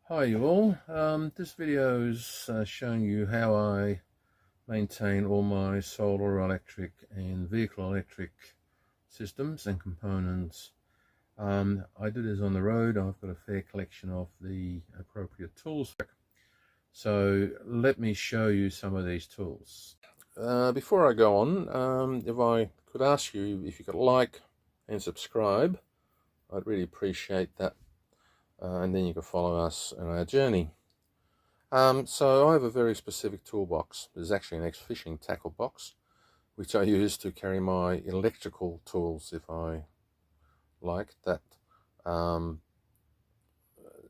Hi you all, this video is showing you how I maintain all my solar electric and vehicle electric systems and components. I do this on the road. I've got a fair collection of the appropriate tools. So let me show you some of these tools. Before I go on, if I could ask you if you could like and subscribe, I'd really appreciate that. And then you can follow us on our journey. So I have a very specific toolbox. There's actually an ex-fishing tackle box, which I use to carry my electrical tools if I like that.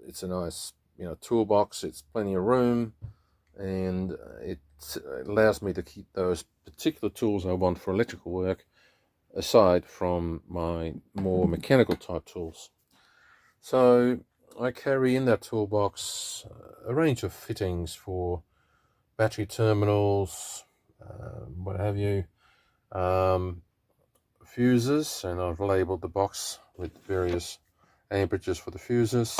It's a nice, toolbox. It's plenty of room, and it allows me to keep those particular tools I want for electrical work aside from my more mechanical type tools. So I carry in that toolbox a range of fittings for battery terminals, what have you, fuses, and I've labeled the box with various amperages for the fuses.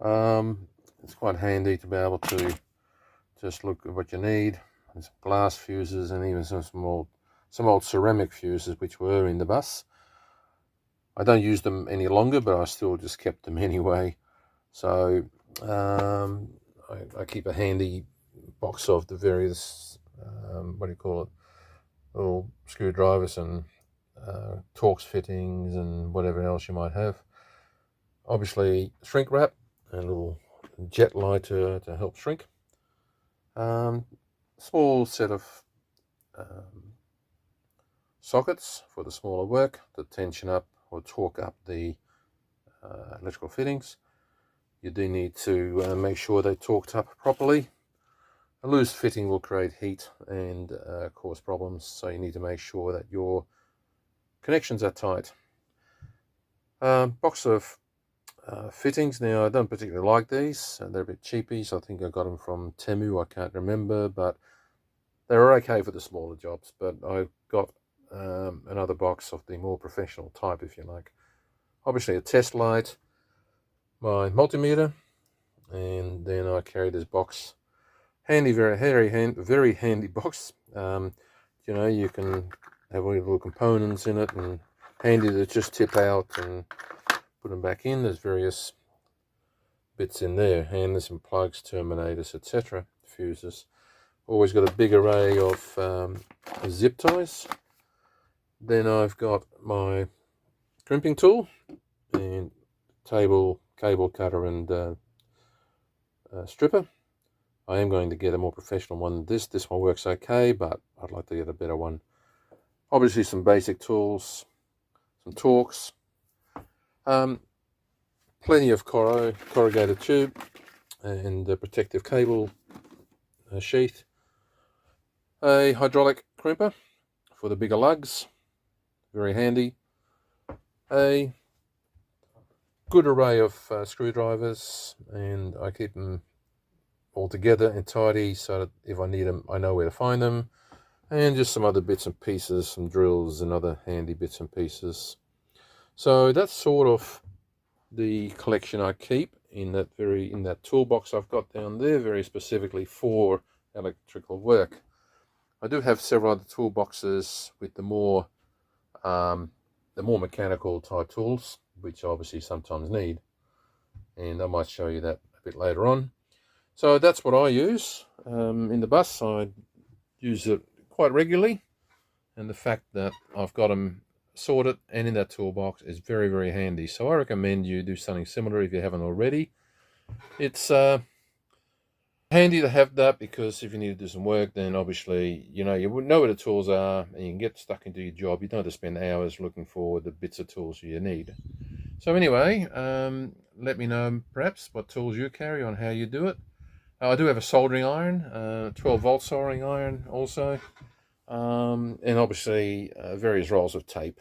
It's quite handy to be able to just look at what you need. There's glass fuses and even some old ceramic fuses which were in the bus. I don't use them any longer, but I still just kept them anyway. So I keep a handy box of the various, little screwdrivers and Torx fittings and whatever else you might have. Obviously shrink wrap and a little jet lighter to help shrink. Small set of sockets for the smaller work to tension up or torque up the electrical fittings. You do need to make sure they're torqued up properly. A loose fitting will create heat and cause problems, so you need to make sure that your connections are tight. Box of fittings. Now, I don't particularly like these. They're a bit cheapies. I think I got them from Temu. I can't remember, but they're okay for the smaller jobs. But I got another box of the more professional type, if you like. Obviously a test light, my multimeter, and then I carry this box. Handy, very handy box. You can have all your little components in it, and handy to just tip out and put them back in. There's various bits in there, handles and plugs, terminators, etc. Fuses. Always got a big array of zip ties. Then I've got my crimping tool and cable cutter and stripper. I am going to get a more professional one than this. This one works okay, but I'd like to get a better one. Obviously some basic tools, some Torx, plenty of corrugated tube and a protective cable sheath, a hydraulic crimper for the bigger lugs, very handy, a good array of screwdrivers, and I keep them all together and tidy so that if I need them I know where to find them, and just some other bits and pieces, some drills and other handy bits and pieces. So that's sort of the collection I keep in that toolbox I've got down there, very specifically for electrical work. I do have several other toolboxes with the more mechanical type tools, which I obviously sometimes need, and I might show you that a bit later on. So that's what I use in the bus. I use it quite regularly, and the fact that I've got them sorted and in that toolbox is very, very handy. So I recommend you do something similar if you haven't already. It's handy to have that, because if you need to do some work, then obviously you would know where the tools are and you can get stuck into your job. You don't have to spend hours looking for the bits of tools you need. So anyway, let me know perhaps what tools you carry, on how you do it. I do have a soldering iron, 12-volt soldering iron also, and obviously various rolls of tape,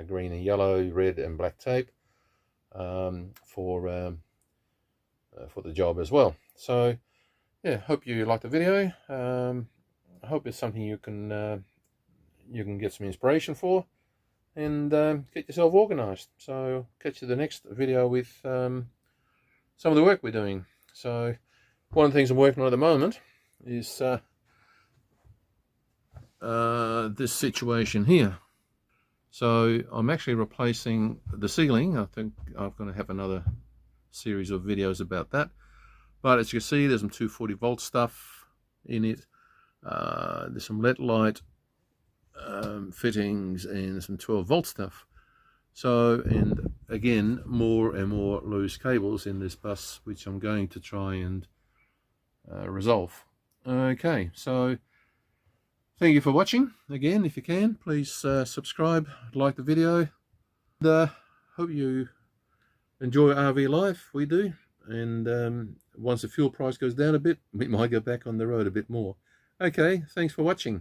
green and yellow, red and black tape, for the job as well. So yeah, hope you like the video. I hope it's something you can get some inspiration for, and get yourself organized. So catch you the next video with some of the work we're doing. So one of the things I'm working on at the moment is this situation here. So I'm actually replacing the ceiling. I think I'm going to have another series of videos about that. But as you can see, there's some 240 volt stuff in it. There's some LED light fittings and some 12 volt stuff. So, and again, more and more loose cables in this bus, which I'm going to try and resolve. Okay, so thank you for watching. Again, if you can, please subscribe, like the video. And hope you enjoy RV life. We do. And once the fuel price goes down a bit, we might go back on the road a bit more. Okay, thanks for watching.